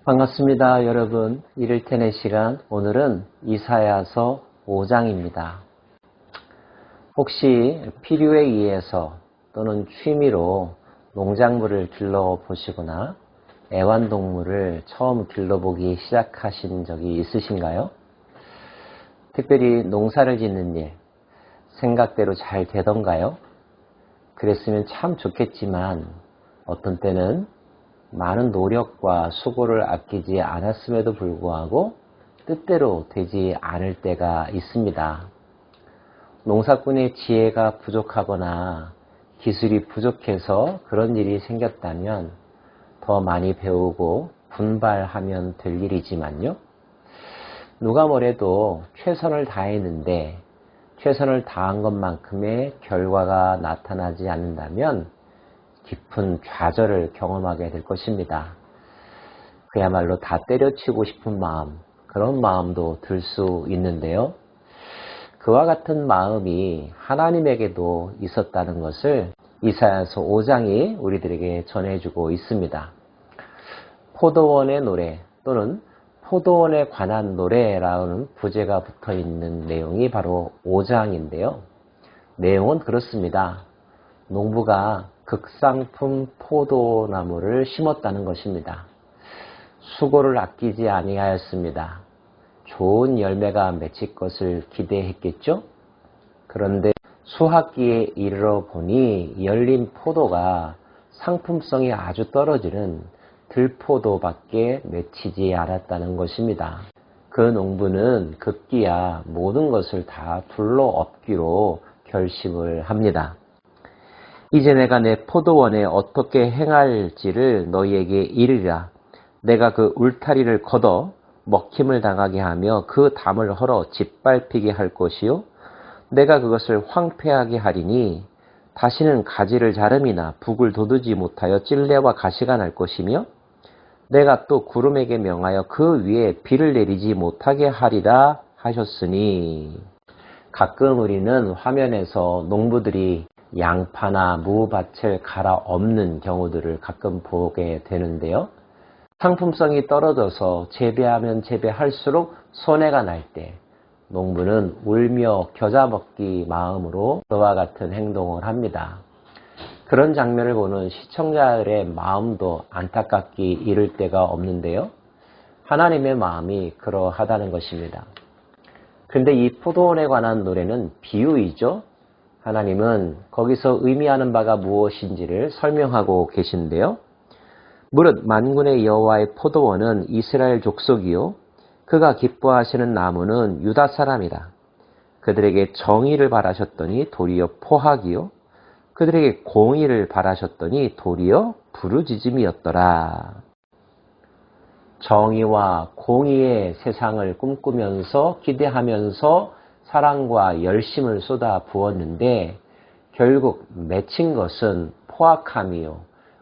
반갑습니다, 여러분. 이를테는 시간, 오늘은 이사야서 5장입니다. 혹시 필요에 의해서 또는 취미로 농작물을 길러보시거나 애완동물을 처음 길러보기 시작하신 적이 있으신가요? 특별히 농사를 짓는 일, 생각대로 잘 되던가요? 그랬으면 참 좋겠지만 어떤 때는 많은 노력과 수고를 아끼지 않았음에도 불구하고 뜻대로 되지 않을 때가 있습니다. 농사꾼의 지혜가 부족하거나 기술이 부족해서 그런 일이 생겼다면 더 많이 배우고 분발하면 될 일이지만요. 누가 뭐래도 최선을 다했는데 최선을 다한 것만큼의 결과가 나타나지 않는다면 깊은 좌절을 경험하게 될 것입니다. 그야말로 다 때려치고 싶은 마음, 그런 마음도 들 수 있는데요. 그와 같은 마음이 하나님에게도 있었다는 것을 이사야서 5장이 우리들에게 전해주고 있습니다. 포도원의 노래 또는 포도원에 관한 노래라는 부제가 붙어있는 내용이 바로 5장인데요. 내용은 그렇습니다. 농부가 극상품 포도나무를 심었다는 것입니다. 수고를 아끼지 아니하였습니다. 좋은 열매가 맺힐 것을 기대했겠죠? 그런데 수확기에 이르러 보니 열린 포도가 상품성이 아주 떨어지는 들포도밖에 맺히지 않았다는 것입니다. 그 농부는 급기야 모든 것을 다 둘러 엎기로 결심을 합니다. 이제 내가 내 포도원에 어떻게 행할지를 너희에게 이르리라. 내가 그 울타리를 걷어 먹힘을 당하게 하며 그 담을 헐어 짓밟히게 할 것이요. 내가 그것을 황폐하게 하리니 다시는 가지를 자름이나 북을 돋우지 못하여 찔레와 가시가 날 것이며 내가 또 구름에게 명하여 그 위에 비를 내리지 못하게 하리라 하셨으니. 가끔 우리는 화면에서 농부들이 양파나 무밭을 갈아 엎는 경우들을 가끔 보게 되는데요. 상품성이 떨어져서 재배하면 재배할수록 손해가 날 때 농부는 울며 겨자먹기 마음으로 그와 같은 행동을 합니다. 그런 장면을 보는 시청자들의 마음도 안타깝기 이를 데가 없는데요. 하나님의 마음이 그러하다는 것입니다. 그런데 이 포도원에 관한 노래는 비유이죠. 하나님은 거기서 의미하는 바가 무엇인지를 설명하고 계신데요. 무릇 만군의 여호와의 포도원은 이스라엘 족속이요 그가 기뻐하시는 나무는 유다 사람이라. 그들에게 정의를 바라셨더니 도리어 포악이요 그들에게 공의를 바라셨더니 도리어 부르짖음이었더라. 정의와 공의의 세상을 꿈꾸면서 기대하면서 사랑과 열심을 쏟아 부었는데 결국 맺힌 것은 포악함이요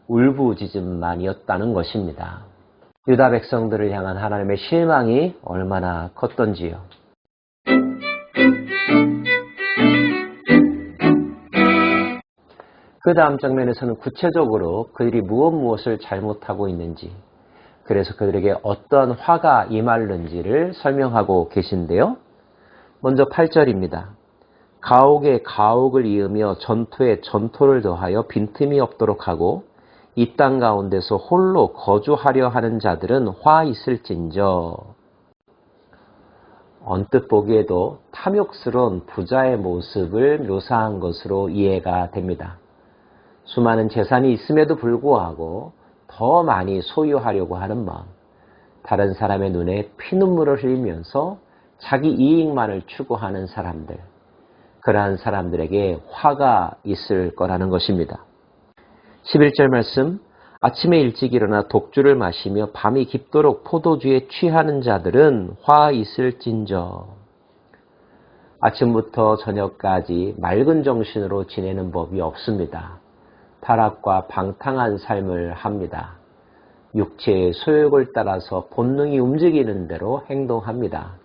울부짖음만이었다는 것입니다. 유다 백성들을 향한 하나님의 실망이 얼마나 컸던지요. 그 다음 장면에서는 구체적으로 그들이 무엇을 잘못하고 있는지, 그래서 그들에게 어떤 화가 임하는지를 설명하고 계신데요. 먼저 8절입니다. 가옥에 가옥을 이으며 전토에 전토를 더하여 빈틈이 없도록 하고 이 땅 가운데서 홀로 거주하려 하는 자들은 화 있을진저. 언뜻 보기에도 탐욕스러운 부자의 모습을 묘사한 것으로 이해가 됩니다. 수많은 재산이 있음에도 불구하고 더 많이 소유하려고 하는 마음, 다른 사람의 눈에 피눈물을 흘리면서 자기 이익만을 추구하는 사람들, 그러한 사람들에게 화가 있을 거라는 것입니다. 11절 말씀, 아침에 일찍 일어나 독주를 마시며 밤이 깊도록 포도주에 취하는 자들은 화 있을진저. 아침부터 저녁까지 맑은 정신으로 지내는 법이 없습니다. 타락과 방탕한 삶을 합니다. 육체의 소욕을 따라서 본능이 움직이는 대로 행동합니다.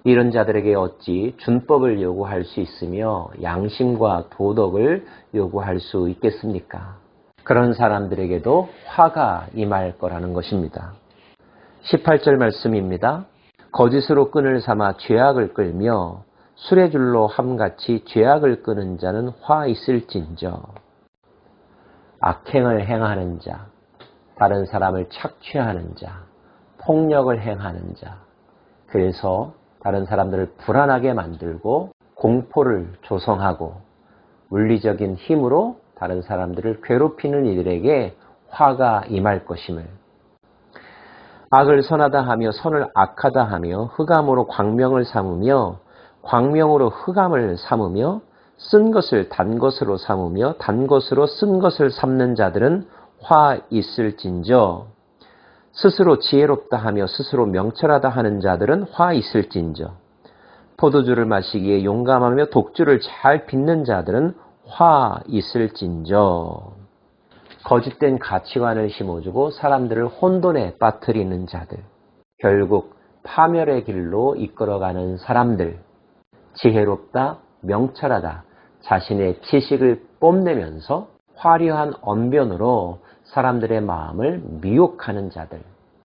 이런 자들에게 어찌 준법을 요구할 수 있으며 양심과 도덕을 요구할 수 있겠습니까? 그런 사람들에게도 화가 임할 거라는 것입니다. 18절 말씀입니다. 거짓으로 끈을 삼아 죄악을 끌며 술의 줄로 함같이 죄악을 끄는 자는 화 있을진저. 악행을 행하는 자, 다른 사람을 착취하는 자, 폭력을 행하는 자, 그래서 다른 사람들을 불안하게 만들고 공포를 조성하고 물리적인 힘으로 다른 사람들을 괴롭히는 이들에게 화가 임할 것임을, 악을 선하다 하며 선을 악하다 하며 흑암으로 광명을 삼으며 광명으로 흑암을 삼으며 쓴 것을 단 것으로 삼으며 단 것으로 쓴 것을 삼는 자들은 화 있을진저. 스스로 지혜롭다 하며 스스로 명철하다 하는 자들은 화 있을진저. 포도주를 마시기에 용감하며 독주를 잘 빚는 자들은 화 있을진저. 거짓된 가치관을 심어주고 사람들을 혼돈에 빠뜨리는 자들, 결국 파멸의 길로 이끌어가는 사람들, 지혜롭다, 명철하다, 자신의 지식을 뽐내면서 화려한 언변으로 사람들의 마음을 미혹하는 자들,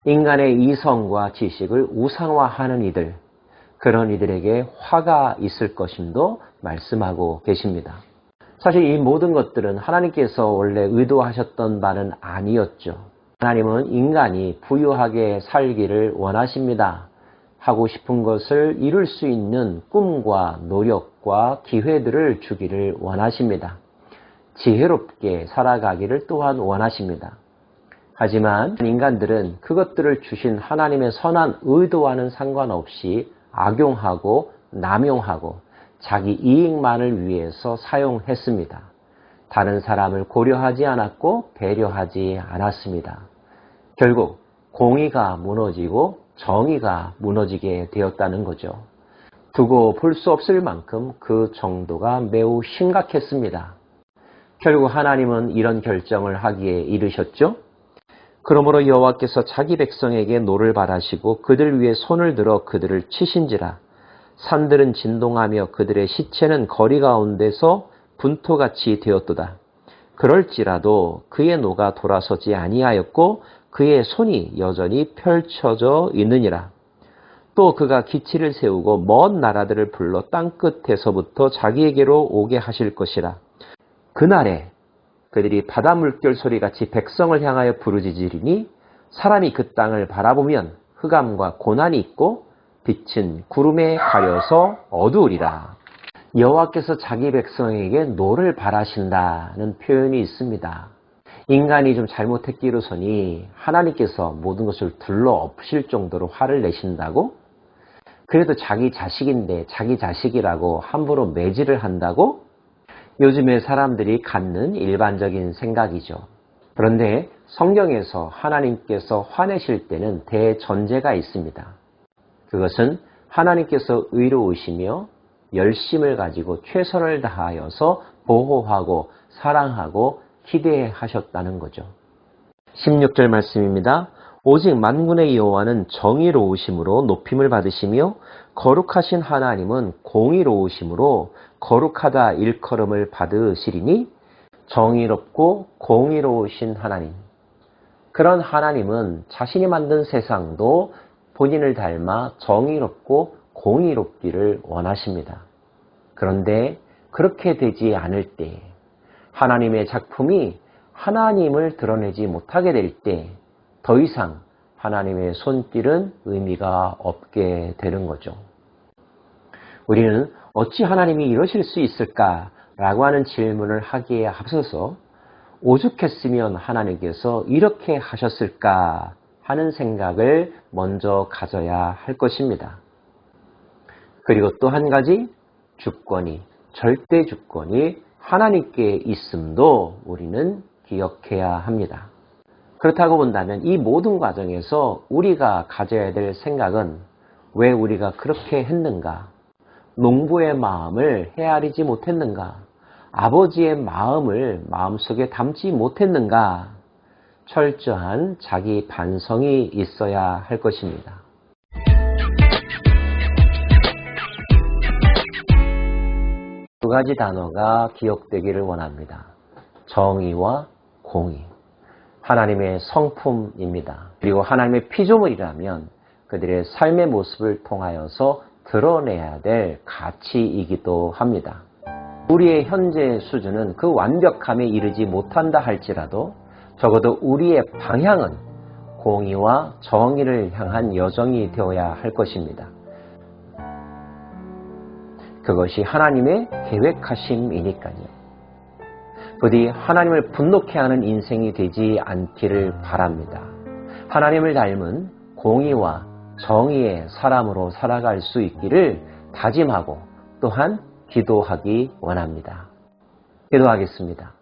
인간의 이성과 지식을 우상화하는 이들, 그런 이들에게 화가 있을 것임도 말씀하고 계십니다. 사실 이 모든 것들은 하나님께서 원래 의도하셨던 바는 아니었죠. 하나님은 인간이 부유하게 살기를 원하십니다. 하고 싶은 것을 이룰 수 있는 꿈과 노력과 기회들을 주기를 원하십니다. 지혜롭게 살아가기를 또한 원하십니다. 하지만 인간들은 그것들을 주신 하나님의 선한 의도와는 상관없이 악용하고 남용하고 자기 이익만을 위해서 사용했습니다. 다른 사람을 고려하지 않았고 배려하지 않았습니다. 결국 공의가 무너지고 정의가 무너지게 되었다는 거죠. 두고 볼 수 없을 만큼 그 정도가 매우 심각했습니다. 결국 하나님은 이런 결정을 하기에 이르셨죠. 그러므로 여호와께서 자기 백성에게 노를 바라시고 그들 위에 손을 들어 그들을 치신지라. 산들은 진동하며 그들의 시체는 거리 가운데서 분토같이 되었도다. 그럴지라도 그의 노가 돌아서지 아니하였고 그의 손이 여전히 펼쳐져 있느니라. 또 그가 기치를 세우고 먼 나라들을 불러 땅끝에서부터 자기에게로 오게 하실 것이라. 그날에 그들이 바다 물결 소리같이 백성을 향하여 부르짖으리니 사람이 그 땅을 바라보면 흑암과 고난이 있고 빛은 구름에 가려서 어두우리라. 여호와께서 자기 백성에게 노를 바라신다는 표현이 있습니다. 인간이 좀 잘못했기로서니 하나님께서 모든 것을 둘러엎으실 정도로 화를 내신다고? 그래도 자기 자식인데 자기 자식이라고 함부로 매질을 한다고? 요즘에 사람들이 갖는 일반적인 생각이죠. 그런데 성경에서 하나님께서 화내실 때는 대전제가 있습니다. 그것은 하나님께서 의로우시며 열심을 가지고 최선을 다하여서 보호하고 사랑하고 기대하셨다는 거죠. 16절 말씀입니다. 오직 만군의 여호와는 정의로우심으로 높임을 받으시며 거룩하신 하나님은 공의로우심으로 거룩하다 일컬음을 받으시리니. 정의롭고 공의로우신 하나님, 그런 하나님은 자신이 만든 세상도 본인을 닮아 정의롭고 공의롭기를 원하십니다. 그런데 그렇게 되지 않을 때, 하나님의 작품이 하나님을 드러내지 못하게 될 때 더 이상 하나님의 손길은 의미가 없게 되는 거죠. 우리는 어찌 하나님이 이러실 수 있을까라고 하는 질문을 하기에 앞서서 오죽했으면 하나님께서 이렇게 하셨을까 하는 생각을 먼저 가져야 할 것입니다. 그리고 또 한 가지, 주권이, 절대 주권이 하나님께 있음도 우리는 기억해야 합니다. 그렇다고 본다면 이 모든 과정에서 우리가 가져야 될 생각은 왜 우리가 그렇게 했는가? 농부의 마음을 헤아리지 못했는가? 아버지의 마음을 마음속에 담지 못했는가? 철저한 자기 반성이 있어야 할 것입니다. 두 가지 단어가 기억되기를 원합니다. 정의와 공의. 하나님의 성품입니다. 그리고 하나님의 피조물이라면 그들의 삶의 모습을 통하여서 드러내야 될 가치이기도 합니다. 우리의 현재 수준은 그 완벽함에 이르지 못한다 할지라도 적어도 우리의 방향은 공의와 정의를 향한 여정이 되어야 할 것입니다. 그것이 하나님의 계획하심이니까요. 부디 하나님을 분노케 하는 인생이 되지 않기를 바랍니다. 하나님을 닮은 공의와 정의의 사람으로 살아갈 수 있기를 다짐하고 또한 기도하기 원합니다. 기도하겠습니다.